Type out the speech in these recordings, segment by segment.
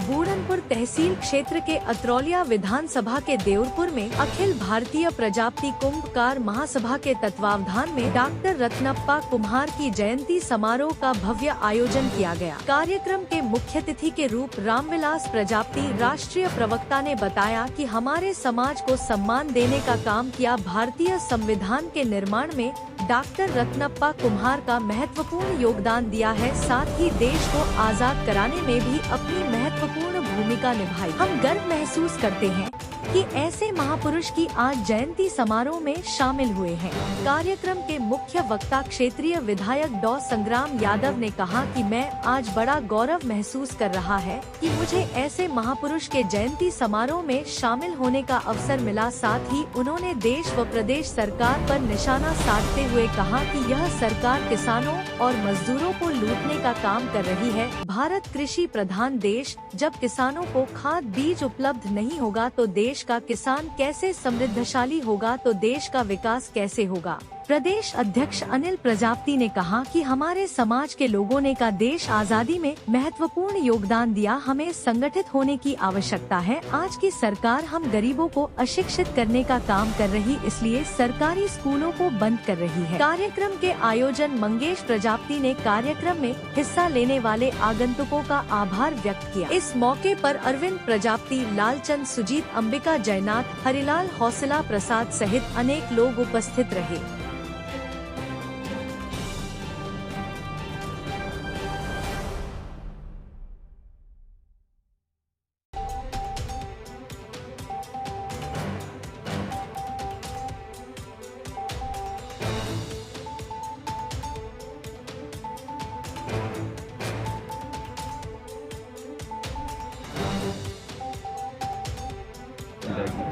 बूढ़नपुर तहसील क्षेत्र के अतरौलिया विधानसभा के देउरपुर में अखिल भारतीय प्रजापति कुंभकार महासभा के तत्वावधान में डॉक्टर रत्नप्पा कुम्हार की जयंती समारोह का भव्य आयोजन किया गया। कार्यक्रम के मुख्य अतिथि के रूप रामविलास प्रजापति राष्ट्रीय प्रवक्ता ने बताया कि हमारे समाज को सम्मान देने का काम किया। भारतीय संविधान के निर्माण में डॉक्टर रत्नप्पा कुम्हार का महत्वपूर्ण योगदान दिया है, साथ ही देश को आजाद कराने में भी अपनी महत्वपूर्ण भूमिका निभाई। हम गर्व महसूस करते हैं कि ऐसे महापुरुष की आज जयंती समारोह में शामिल हुए हैं। कार्यक्रम के मुख्य वक्ता क्षेत्रीय विधायक डॉ संग्राम यादव ने कहा कि मैं आज बड़ा गौरव महसूस कर रहा है कि मुझे ऐसे महापुरुष के जयंती समारोह में शामिल होने का अवसर मिला। साथ ही उन्होंने देश व प्रदेश सरकार पर निशाना साधते हुए कहा कि यह सरकार किसानों और मजदूरों को लूटने का काम कर रही है। भारत कृषि प्रधान देश, जब किसानों को खाद बीज उपलब्ध नहीं होगा तो देश का किसान कैसे समृद्धशाली होगा, तो देश का विकास कैसे होगा। प्रदेश अध्यक्ष अनिल प्रजापति ने कहा कि हमारे समाज के लोगों ने का देश आजादी में महत्वपूर्ण योगदान दिया। हमें संगठित होने की आवश्यकता है। आज की सरकार हम गरीबों को अशिक्षित करने का काम कर रही, इसलिए सरकारी स्कूलों को बंद कर रही है। कार्यक्रम के आयोजन मंगेश प्रजापति ने कार्यक्रम में हिस्सा लेने वाले आगंतुकों का आभार व्यक्त किया। इस मौके पर अरविंद प्रजापति, लालचंद, सुजीत, अंबिका जयनाथ, हरिलाल, हौसला प्रसाद सहित अनेक लोग उपस्थित रहे।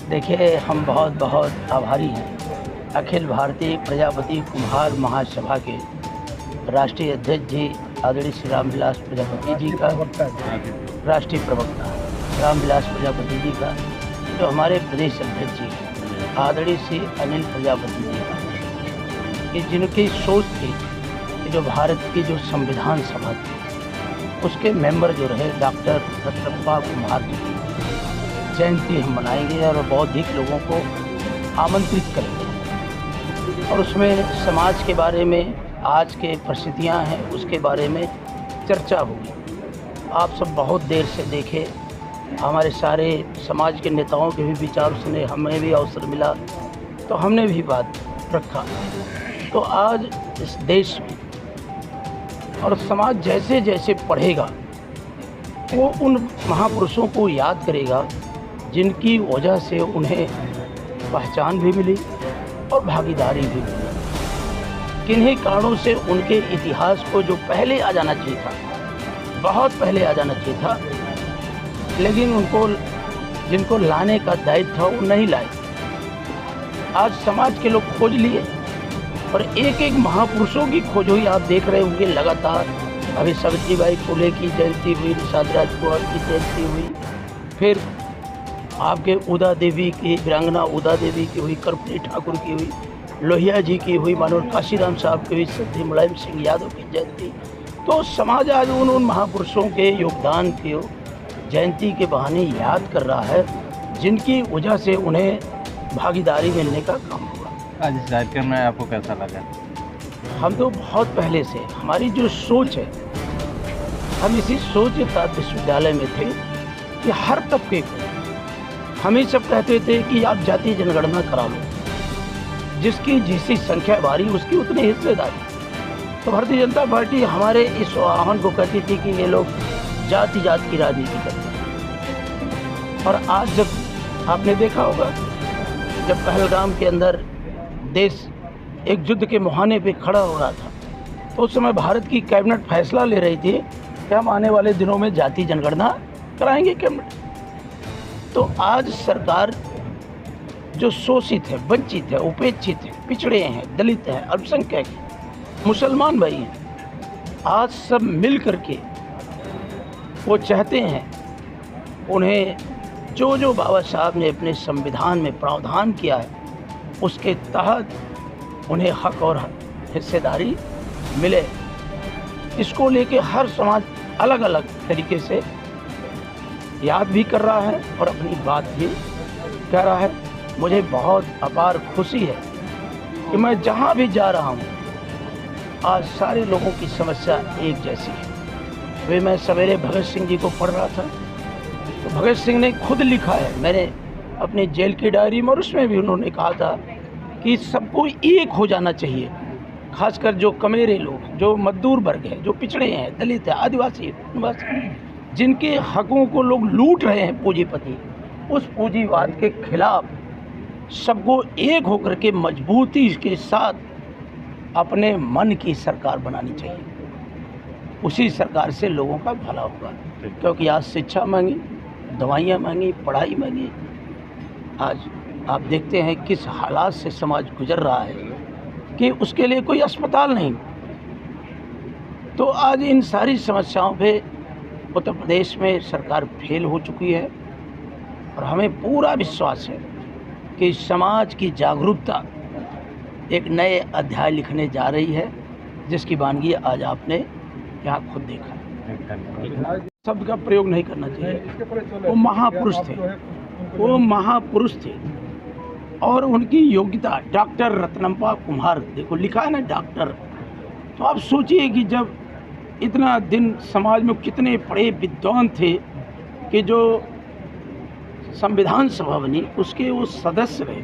देखिए, हम बहुत बहुत आभारी हैं अखिल भारतीय प्रजापति कुम्हार महासभा के राष्ट्रीय अध्यक्ष जी आदरणीय श्री रामविलास प्रजापति जी का, राष्ट्रीय प्रवक्ता रामविलास प्रजापति जी का, जो हमारे प्रदेश अध्यक्ष जी आदरणीय श्री अनिल प्रजापति जी का, कि जिनकी सोच थी कि जो भारत की जो संविधान सभा थी उसके मेंबर जो रहे डॉक्टर रत्नप्पा कुम्हार जी की जयंती हम मनाएंगे और बहुत अधिक लोगों को आमंत्रित करेंगे और उसमें समाज के बारे में, आज के परिस्थितियाँ हैं उसके बारे में चर्चा होगी। आप सब बहुत देर से देखे, हमारे सारे समाज के नेताओं के भी विचार सुने, हमें भी अवसर मिला तो हमने भी बात रखा। तो आज इस देश में और समाज जैसे जैसे पढ़ेगा वो उन महापुरुषों को याद करेगा जिनकी वजह से उन्हें पहचान भी मिली और भागीदारी भी मिली। किन्हीं कारणों से उनके इतिहास को जो पहले आ जाना चाहिए था, बहुत पहले आ जाना चाहिए था, लेकिन उनको जिनको लाने का दायित्व था वो नहीं लाए। आज समाज के लोग खोज लिए और एक एक महापुरुषों की खोज हुई। आप देख रहे होंगे लगातार, अभी सावित्रीबाई फुले की जयंती हुई, निषाद राजकुमार की जयंती हुई, फिर आपके उदा देवी की, वीरांगना उदा देवी की हुई, कर्पूरी ठाकुर की हुई, लोहिया जी की हुई, मानव काशीराम साहब की हुई, श्री मुलायम सिंह यादव की जयंती। तो समाज आज उन महापुरुषों के योगदान की जयंती के बहाने याद कर रहा है जिनकी वजह से उन्हें भागीदारी मिलने का काम हुआ। आज इस कार्यक्रम में आपको कैसा लगा? हम तो बहुत पहले से, हमारी जो सोच है, हम इसी सोच के साथ विश्वविद्यालय में थे कि हर तबके को हम ही सब कहते थे कि आप जातीय जनगणना करा लो, जिसकी जिसकी संख्या भारी उसकी उतनी हिस्सेदारी। तो भारतीय जनता पार्टी हमारे इस आह्वान को कहती थी कि ये लोग जाति जात की राजनीति करते हैं। और आज जब आपने देखा होगा, जब पहलगाम के अंदर देश एक युद्ध के मुहाने पे खड़ा हो रहा था, तो उस समय भारत की कैबिनेट फैसला ले रही थी कि हम आने वाले दिनों में जाति जनगणना कराएंगे कैबिनेट। तो आज सरकार जो शोषित है, वंचित है, उपेक्षित है, पिछड़े हैं, दलित हैं, अल्पसंख्यक हैं, मुसलमान भाई हैं, आज सब मिल करके वो चाहते हैं उन्हें जो जो बाबा साहब ने अपने संविधान में प्रावधान किया है उसके तहत उन्हें हक और हिस्सेदारी मिले। इसको लेके हर समाज अलग अलग तरीके से याद भी कर रहा है और अपनी बात भी कह रहा है। मुझे बहुत अपार खुशी है कि मैं जहाँ भी जा रहा हूँ आज सारे लोगों की समस्या एक जैसी है। वे मैं सवेरे भगत सिंह जी को पढ़ रहा था तो भगत सिंह ने खुद लिखा है, मैंने अपनी जेल की डायरी में, और उसमें भी उन्होंने कहा था कि सबको एक हो जाना चाहिए, खासकर जो कमेरे लोग, जो मजदूर वर्ग है, जो पिछड़े हैं, दलित है, आदिवासी, जिनके हकों को लोग लूट रहे हैं पूंजीपति, उस पूंजीवाद के खिलाफ सबको एक होकर के मजबूती के साथ अपने मन की सरकार बनानी चाहिए। उसी सरकार से लोगों का भला होगा, क्योंकि आज शिक्षा महंगी, दवाइयाँ महंगी, पढ़ाई महंगी। आज आप देखते हैं किस हालात से समाज गुजर रहा है कि उसके लिए कोई अस्पताल नहीं। तो आज इन सारी समस्याओं पे उत्तर प्रदेश में सरकार फेल हो चुकी है और हमें पूरा विश्वास है कि समाज की जागरूकता एक नए अध्याय लिखने जा रही है, जिसकी वानगी आज आपने यहाँ खुद देखा। शब्द का प्रयोग नहीं करना चाहिए। वो महापुरुष थे, वो महापुरुष थे और उनकी योग्यता, डॉक्टर रत्नप्पा कुम्हार, देखो लिखा है ना डॉक्टर। तो आप सोचिए कि जब इतना दिन समाज में कितने बड़े विद्वान थे कि जो संविधान सभा बनी उसके वो सदस्य रहे।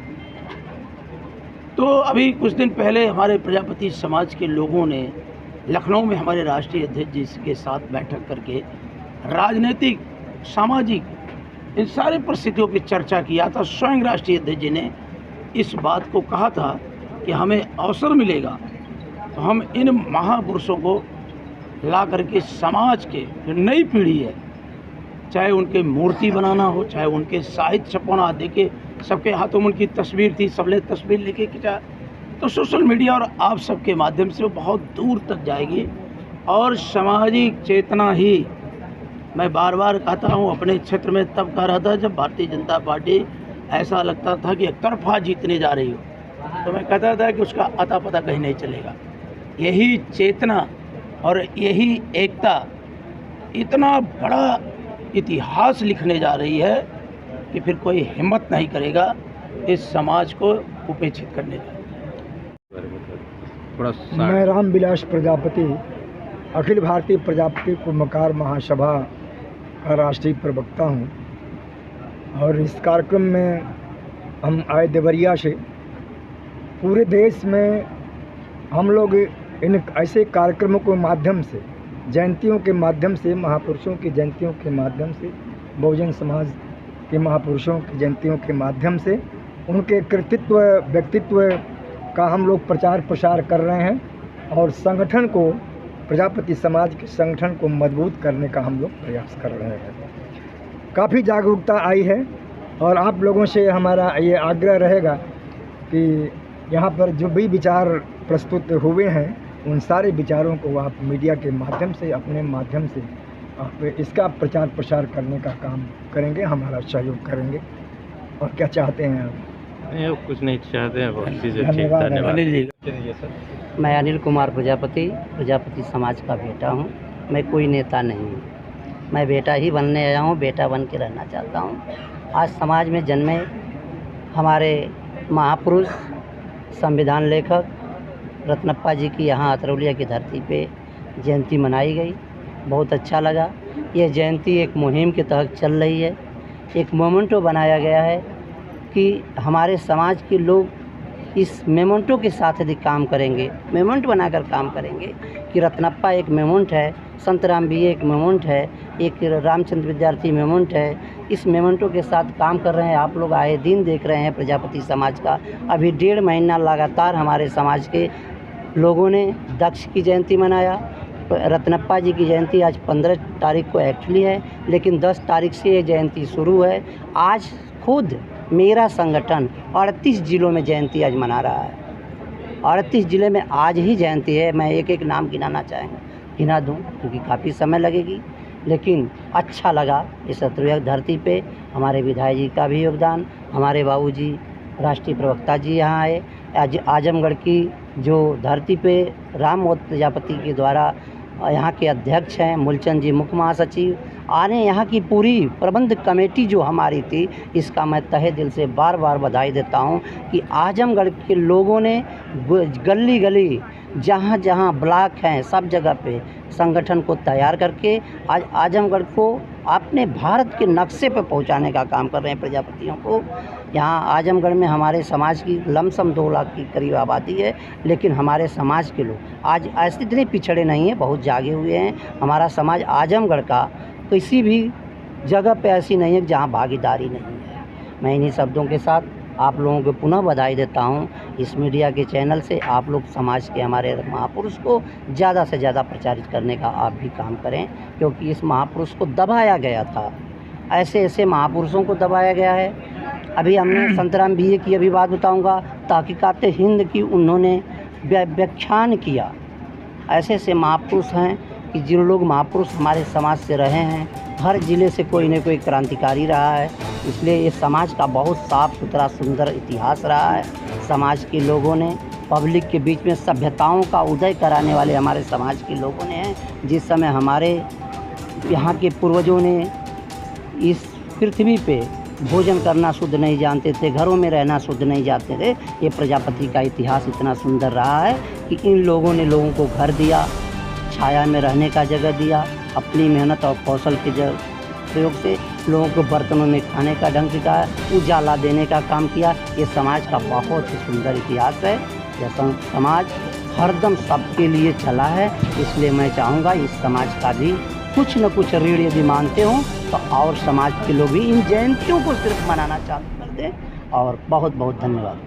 तो अभी कुछ दिन पहले हमारे प्रजापति समाज के लोगों ने लखनऊ में हमारे राष्ट्रीय अध्यक्ष जी के साथ बैठक करके राजनीतिक, सामाजिक इन सारे परिस्थितियों की चर्चा किया था। स्वयं राष्ट्रीय अध्यक्ष जी ने इस बात को कहा था कि हमें अवसर मिलेगा तो हम इन महापुरुषों को ला करके समाज के जो नई पीढ़ी है, चाहे उनके मूर्ति बनाना हो, चाहे उनके साहित्य छपवाना, देखिए सबके हाथों में उनकी तस्वीर थी, सबने तस्वीर लेके खिंचा, तो सोशल मीडिया और आप सबके माध्यम से वो बहुत दूर तक जाएगी। और सामाजिक चेतना ही, मैं बार बार कहता हूँ, अपने क्षेत्र में तब कह रहा था जब भारतीय जनता पार्टी ऐसा लगता था कि एक तरफा जीतने जा रही हो, तो मैं कहता था कि उसका अता पता कहीं नहीं चलेगा। यही चेतना और यही एकता इतना बड़ा इतिहास लिखने जा रही है कि फिर कोई हिम्मत नहीं करेगा इस समाज को उपेक्षित करने का। मैं रामविलास प्रजापति, अखिल भारतीय प्रजापति कुंभकार महासभा का राष्ट्रीय प्रवक्ता हूँ और इस कार्यक्रम में हम आए देवरिया से। पूरे देश में हम लोग इन ऐसे कार्यक्रमों के माध्यम से, जयंतियों के माध्यम से, महापुरुषों की जयंतियों के माध्यम से, बहुजन समाज के महापुरुषों की जयंतियों के माध्यम से उनके कृतित्व, व्यक्तित्व का हम लोग प्रचार प्रसार कर रहे हैं और संगठन को, प्रजापति समाज के संगठन को मजबूत करने का हम लोग प्रयास कर रहे हैं। काफ़ी जागरूकता आई है और आप लोगों से हमारा ये आग्रह रहेगा कि यहाँ पर जो भी विचार प्रस्तुत हुए हैं उन सारे विचारों को आप मीडिया के माध्यम से, अपने माध्यम से आप इसका प्रचार प्रसार करने का काम करेंगे, हमारा सहयोग करेंगे। और क्या चाहते हैं आप? नहीं, कुछ नहीं चाहते हैं, बहुत चीज़ें। धन्यवाद। मैं अनिल कुमार प्रजापति, प्रजापति समाज का बेटा हूँ। मैं कोई नेता नहीं हूँ, मैं बेटा ही बनने आया हूँ, बेटा बन के रहना चाहता हूँ। आज समाज में जन्मे हमारे महापुरुष, संविधान लेखक रत्नप्पा जी की यहाँ अतरौलिया की धरती पे जयंती मनाई गई। बहुत अच्छा लगा। ये जयंती एक मुहिम के तहत चल रही है। एक मोमेंटो बनाया गया है कि हमारे समाज के लोग इस मेमोंटो के साथ यदि काम करेंगे, मेमोंट बनाकर काम करेंगे कि रत्नप्पा एक मेमोंट है, संत राम भी एक मेमोंट है, एक रामचंद्र विद्यार्थी मेमोंट है। इस मेमोंटो के साथ काम कर रहे हैं। आप लोग आए दिन देख रहे हैं प्रजापति समाज का। अभी 1.5 महीना लगातार हमारे समाज के लोगों ने दक्ष की जयंती मनाया। रत्नप्पा जी की जयंती आज 15 तारीख को एक्चुअली है, लेकिन 10 तारीख से ये जयंती शुरू है। आज खुद मेरा संगठन 38 जिलों में जयंती आज मना रहा है। 38 ज़िले में आज ही जयंती है। मैं एक एक नाम गिना दूँ क्योंकि काफ़ी समय लगेगी, लेकिन अच्छा लगा इस अतरौलिया धरती पे हमारे विधायक जी का भी योगदान, हमारे बाबूजी राष्ट्रीय प्रवक्ता जी यहाँ आए। आजमगढ़ की जो धरती पे राम प्रजापति के द्वारा यहाँ के अध्यक्ष हैं मूलचंद जी, मुख्य महासचिव, आने यहाँ की पूरी प्रबंध कमेटी जो हमारी थी, इसका मैं तहे दिल से बार बार बधाई देता हूँ कि आजमगढ़ के लोगों ने गली गली जहाँ जहाँ ब्लॉक हैं सब जगह पे संगठन को तैयार करके आज आजमगढ़ को अपने भारत के नक्शे पर पहुँचाने का काम कर रहे हैं प्रजापतियों को। यहाँ आजमगढ़ में हमारे समाज की लमसम 2 लाख की करीब आबादी है, लेकिन हमारे समाज के लोग आज ऐसे इतने पिछड़े नहीं हैं, बहुत जागे हुए हैं। हमारा समाज आजमगढ़ का किसी भी जगह पे ऐसी नहीं है जहाँ भागीदारी नहीं है। मैं इन्हीं शब्दों के साथ आप लोगों को पुनः बधाई देता हूँ। इस मीडिया के चैनल से आप लोग समाज के हमारे महापुरुष को ज़्यादा से ज़्यादा प्रचारित करने का आप भी काम करें, क्योंकि इस महापुरुष को दबाया गया था, ऐसे ऐसे महापुरुषों को दबाया गया है। अभी हमने संतराम बीए की अभी बात बताऊँगा, तहकीकात हिंद की उन्होंने व्याख्यान किया। ऐसे ऐसे महापुरुष हैं कि जो लोग महापुरुष हमारे समाज से रहे हैं, हर ज़िले से कोई न कोई क्रांतिकारी रहा है, इसलिए ये समाज का बहुत साफ़ सुथरा सुंदर इतिहास रहा है। समाज के लोगों ने पब्लिक के बीच में सभ्यताओं का उदय कराने वाले हमारे समाज के लोगों ने हैं। जिस समय हमारे यहाँ के पूर्वजों ने इस पृथ्वी पे भोजन करना शुद्ध नहीं जानते थे, घरों में रहना शुद्ध नहीं जानते थे, ये प्रजापति का इतिहास इतना सुंदर रहा है कि इन लोगों ने लोगों को घर दिया, छाया में रहने का जगह दिया, अपनी मेहनत और कौशल के प्रयोग से लोगों को बर्तनों में खाने का ढंग सिखाया, उजाला देने का काम किया। ये समाज का बहुत ही सुंदर इतिहास है। यह समाज हरदम सबके लिए चला है, इसलिए मैं चाहूँगा इस समाज का भी कुछ न कुछ ऋण यदि मानते हो तो और समाज के लोग भी इन जयंतियों को सिर्फ मनाना चालू कर दें। और बहुत बहुत धन्यवाद।